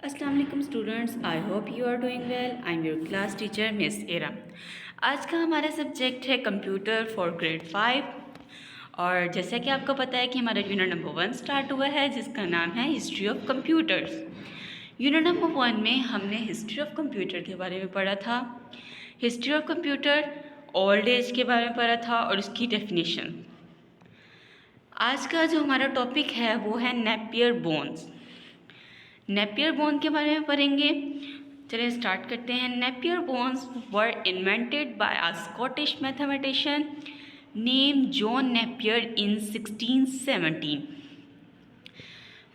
अस्सलाम वालेकुम students, I hope you are doing well. I am your class teacher miss Era. आज का हमारा सब्जेक्ट है कंप्यूटर फॉर ग्रेड 5। और जैसा कि आपको पता है कि हमारा यूनिट नंबर 1 स्टार्ट हुआ है जिसका नाम है history of computers. Unit number 1 में हमने हिस्ट्री ऑफ कंप्यूटर के बारे में पढ़ा था। History of computer old age के बारे में पढ़ा था और उसकी डेफिनेशन। आज का जो हमारा टॉपिक है वो है नेपियर बोन्स। नेपियर बोन के बारे में पढ़ेंगे। चलिए स्टार्ट करते हैं। Napier bones were invented by a Scottish mathematician name John Napier in 1617।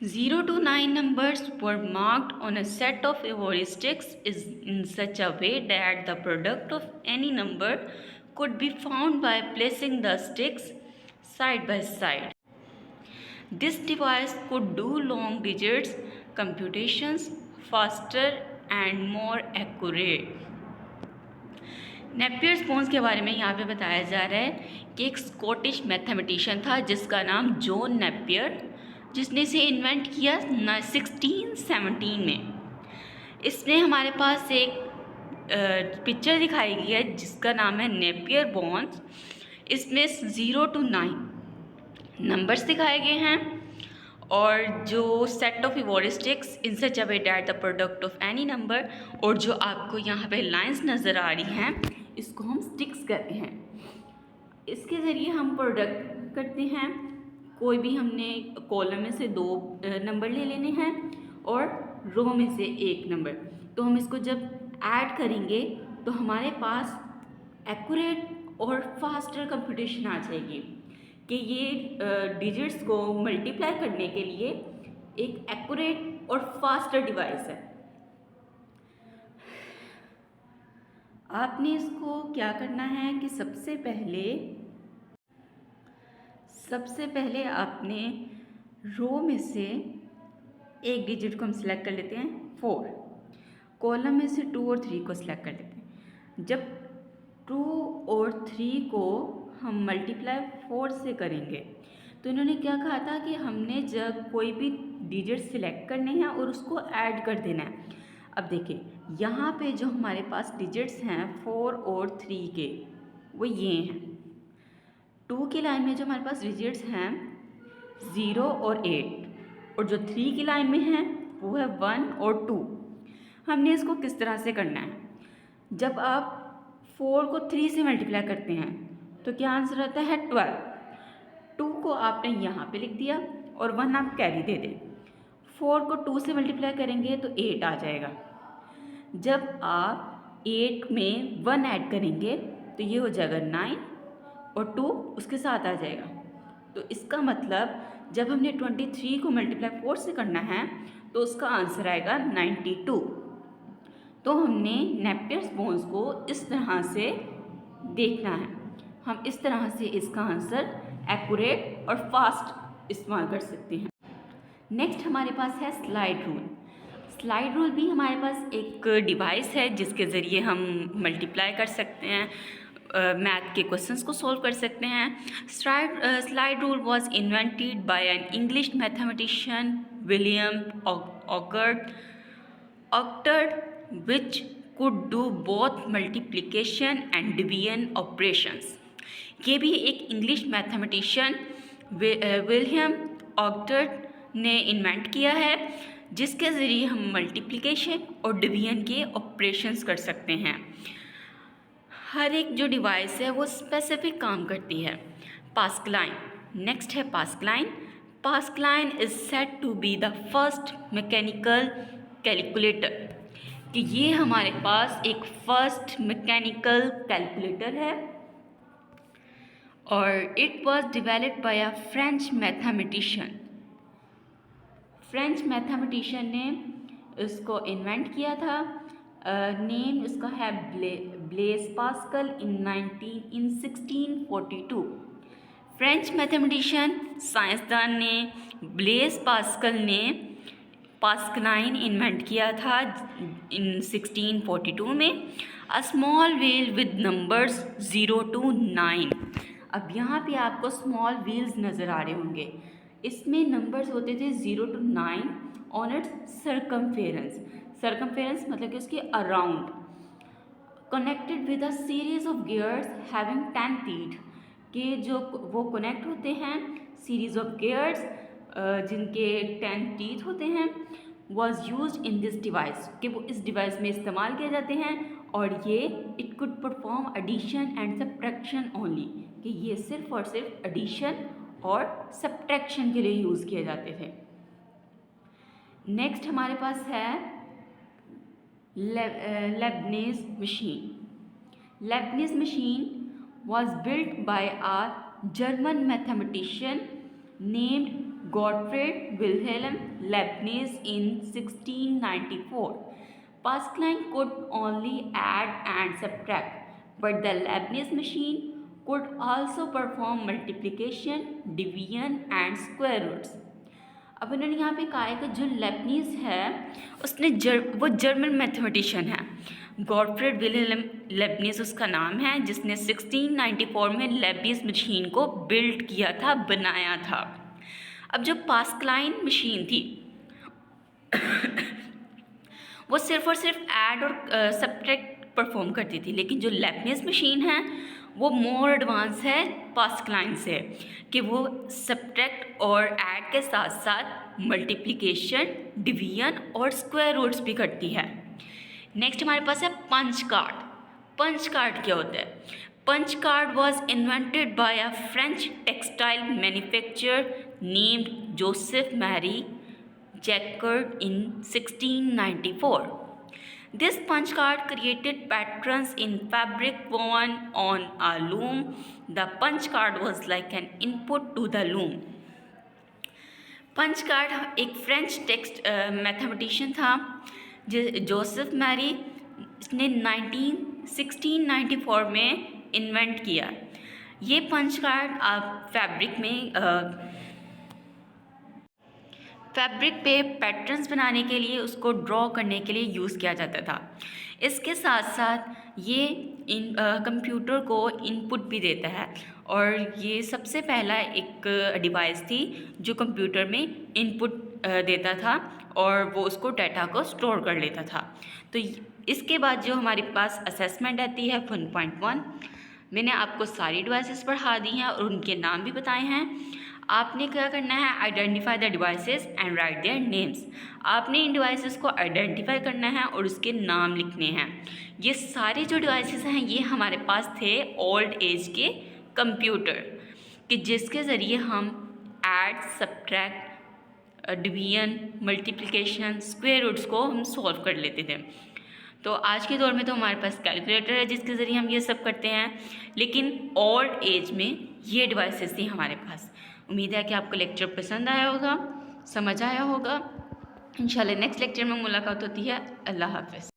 0 to 9 numbers were marked on a set of ivory sticks is in such a way that the product of any number could be found by placing the sticks side by side. This device could do long digits computations faster and more accurate. Napier's bones के बारे में यहाँ पे बताया जा रहा है कि एक स्कॉटिश मैथमेटिशियन था जिसका नाम जॉन नेपियर, जिसने इसे इन्वेंट किया 1617 में। इसमें हमारे पास एक पिक्चर दिखाई गई है जिसका नाम है नेपियर बोन्स। इसमें 0 to 9 नंबर्स दिखाए गए हैं और जो set of ivory sticks in such a way that the product of any number, और जो आपको यहाँ पे लाइंस नज़र आ रही हैं इसको हम स्टिक्स कहते हैं। इसके ज़रिए हम प्रोडक्ट करते हैं। कोई भी हमने कॉलम में से 2 नंबर ले लेने हैं और रो में से 1 नंबर, तो हम इसको जब ऐड करेंगे तो हमारे पास एक्यूरेट और फास्टर कंप्यूटेशन आ जाएगी कि ये डिजिट्स को मल्टीप्लाई करने के लिए एक एक्यूरेट और फास्टर डिवाइस है। आपने इसको क्या करना है कि सबसे पहले आपने रो में से एक डिजिट को हम सिलेक्ट कर लेते हैं 4, कॉलम में से 2 और 3 को सिलेक्ट कर लेते हैं। जब 2 और 3 को हम मल्टीप्लाई 4 से करेंगे तो इन्होंने क्या कहा था कि हमने जब कोई भी डिजिट सिलेक्ट करने हैं और उसको ऐड कर देना है। अब देखिए यहाँ पे जो हमारे पास डिजिट्स हैं 4 और 3 के, वो ये हैं। 2 की लाइन में जो हमारे पास डिजिट्स हैं 0 और 8, और जो 3 की लाइन में हैं वो है 1 और 2। हमने इसको किस तरह से करना है, जब आप 4 को 3 से मल्टीप्लाई करते हैं तो क्या आंसर आता है 12। 2 को आपने यहाँ पे लिख दिया और 1 आप कैरी दे दें। 4 को 2 से मल्टीप्लाई करेंगे तो 8 आ जाएगा। जब आप 8 में 1 ऐड करेंगे तो ये हो जाएगा 9 और 2 उसके साथ आ जाएगा। तो इसका मतलब जब हमने 23 को मल्टीप्लाई 4 से करना है तो उसका आंसर आएगा 92। तो हमने नेपियर्स बोन्स को इस तरह से देखना है। हम इस तरह से इसका आंसर एक्यूरेट और फास्ट इस्तेमाल कर सकते हैं। नेक्स्ट हमारे पास है स्लाइड रूल। स्लाइड रूल भी हमारे पास एक डिवाइस है जिसके ज़रिए हम मल्टीप्लाई कर सकते हैं, मैथ के क्वेश्चंस को सॉल्व कर सकते हैं। Slide rule was invented by an English mathematician William ऑक्टर which could do both multiplication and division operations। ये भी एक इंग्लिश मैथमेटिशियन विलियम ऑक्टर ने इन्वेंट किया है जिसके ज़रिए हम मल्टीप्लिकेशन और डिवीजन के ऑपरेशंस कर सकते हैं। हर एक जो डिवाइस है वो स्पेसिफिक काम करती है। पास्कलाइन, नेक्स्ट है Pascaline. Pascaline is said to be the first mechanical calculator, कि ये हमारे पास एक फर्स्ट मैकेनिकल कैलकुलेटर है और it was developed by a French mathematician. French mathematician ने इसको इन्वेंट किया था। नेम इसका है ब्लेस पास्कल इन 1642। फ्रेंच मैथमेटिशियन साइंसदान ने ब्लेस पास्कल ने पास्कलाइन इन्वेंट किया था इन 1642 में। A small wheel with numbers 0 to 9। अब यहाँ पे आपको स्मॉल व्हील्स नज़र आ रहे होंगे। इसमें नंबर्स होते थे 0 to 9 on it's circumference. Circumference मतलब कि उसके around, connected with a series of gears having 10 teeth, के जो वो कनेक्ट होते हैं सीरीज ऑफ गियर्स जिनके 10 टीथ होते हैं, was use in this device, कि वो इस डिवाइस में इस्तेमाल किए जाते हैं। और ये it could perform addition and subtraction only, कि ये सिर्फ और सिर्फ एडिशन और सब्ट्रैक्शन के लिए यूज़ किए जाते थे। नेक्स्ट हमारे पास है Lebanese machine. Lebanese machine was built by a German mathematician named Gottfried Wilhelm Leibniz in 1694. Pascaline could only add and subtract, but the Leibniz machine could also perform multiplication, division and square roots. अब उन्होंने यहाँ पे कहा है कि जो Lebanese है उसने वो जर्मन मैथमेटिशियन है, गॉटफ्रीड विल्हेल्म लेबनीज उसका नाम है, जिसने 1694 में लेबनीज मशीन को बिल्ड किया था, बनाया था। अब जो पास्कलाइन मशीन थी वो सिर्फ और सिर्फ ऐड और सब्ट्रैक्ट परफॉर्म करती थी, लेकिन जो लेबनीज मशीन है वो मोर एडवांस है पास्कलाइन से, कि वो सब्ट्रैक्ट और ऐड के साथ साथ मल्टीप्लिकेशन, डिवीजन और स्क्वायर रूट्स भी करती है। नेक्स्ट हमारे पास है पंच कार्ड। पंच कार्ड क्या होता है? Punch card was invented by a French textile manufacturer named Joseph Marie Jacquard in 1694. This punch card created patterns in fabric woven on a loom. The punch card was like an input to the loom. Punch card एक French text mathematician था Joseph Marie, इसने 1694 में invent किया। ये punch card आप fabric पे patterns बनाने के लिए, उसको ड्रॉ करने के लिए यूज़ किया जाता था। इसके साथ साथ ये कंप्यूटर को इनपुट भी देता है, और ये सबसे पहला एक डिवाइस थी जो कंप्यूटर में इनपुट देता था और वो उसको डाटा को स्टोर कर लेता था। तो इसके बाद जो हमारे पास असेसमेंट आती है 1.1, मैंने आपको सारी डिवाइसेस पढ़ा दी हैं और उनके नाम भी बताए हैं। आपने क्या करना है? Identify the devices and right their names. आपने इन डिवाइसेस को आइडेंटिफाई करना है और उसके नाम लिखने हैं। ये सारे जो डिवाइसेस हैं ये हमारे पास थे ओल्ड एज के कंप्यूटर, कि जिसके ज़रिए हम add, subtract, division, multiplication, square roots को हम सॉल्व कर लेते थे। तो आज के दौर में तो हमारे पास कैलकुलेटर है जिसके ज़रिए हम ये सब करते हैं, लेकिन ओल्ड एज में ये डिवाइसेस थी हमारे पास। उम्मीद है कि आपको लेक्चर पसंद आया होगा, समझ आया होगा। इंशाल्लाह नेक्स्ट लेक्चर में मुलाकात होती है। अल्लाह हाफ़िज़।